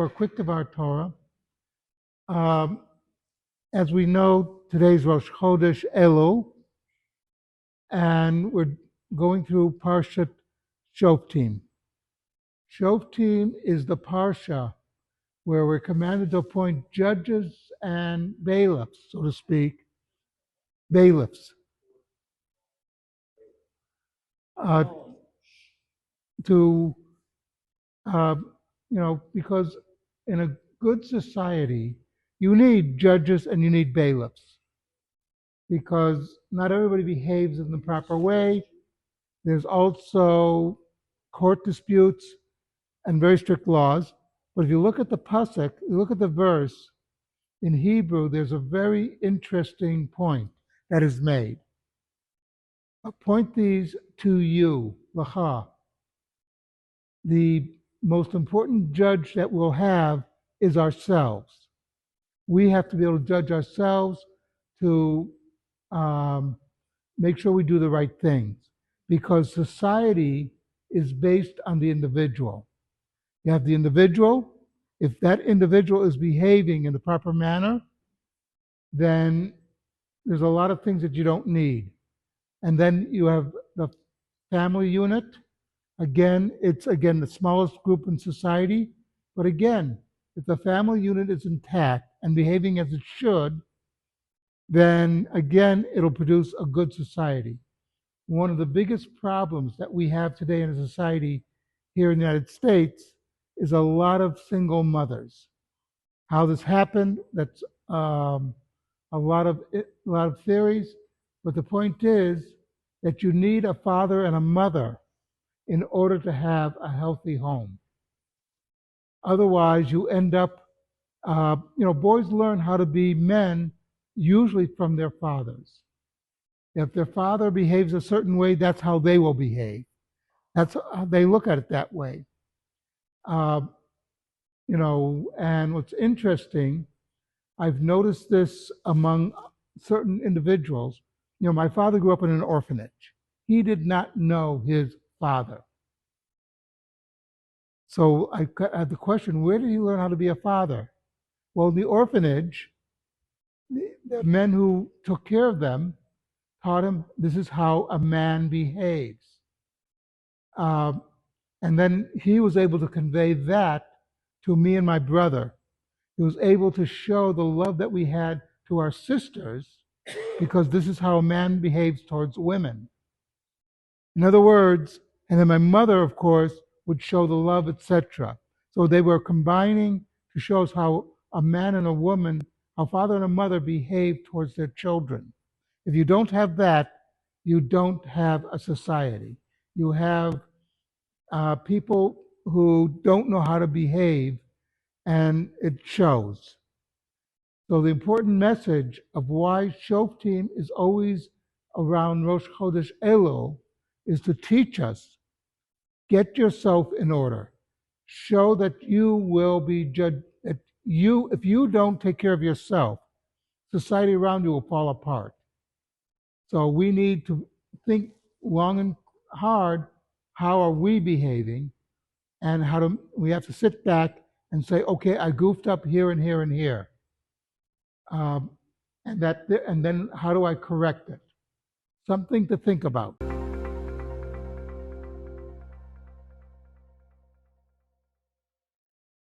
for a quick Devar Torah. As we know, today's Rosh Chodesh Elul, and we're going through Parshat Shoftim. Shoftim is the Parsha where we're commanded to appoint judges and bailiffs, so to speak, bailiffs, to because in a good society, you need judges and you need bailiffs because not everybody behaves in the proper way. There's also court disputes and very strict laws. But if you look at the pasuk, you look at the verse, in Hebrew, there's a very interesting point that is made. Appoint these to you, lacha. The most important judge that we'll have is ourselves. We have to be able to judge ourselves to make sure we do the right things, because society is based on the individual. You have the individual. If that individual is behaving in the proper manner, then there's a lot of things that you don't need. And then you have the family unit. Again, it's the smallest group in society. But again, if the family unit is intact and behaving as it should, then again, it'll produce a good society. One of the biggest problems that we have today in a society here in the United States is a lot of single mothers. How this happened, that's a lot of theories, but the point is that you need a father and a mother in order to have a healthy home. Otherwise, you end up, boys learn how to be men usually from their fathers. If their father behaves a certain way, that's how they will behave. That's how they look at it that way. And what's interesting, I've noticed this among certain individuals. My father grew up in an orphanage. He did not know his father. So I had the question, where did he learn how to be a father? Well, in the orphanage, the men who took care of them taught him this is how a man behaves. And then he was able to convey that to me and my brother. He was able to show the love that we had to our sisters, because this is how a man behaves towards women. In other words, and then my mother, of course, would show the love, etc. So they were combining to show us how a man and a woman, how father and a mother behave towards their children. If you don't have that, you don't have a society. You have people who don't know how to behave, and it shows. So the important message of why Shoftim is always around Rosh Chodesh Elul is to teach us, get yourself in order. Show that you will be judged. If you don't take care of yourself, society around you will fall apart. So we need to think long and hard, how are we behaving? And we have to sit back and say, okay, I goofed up here and here and here. And then how do I correct it? Something to think about.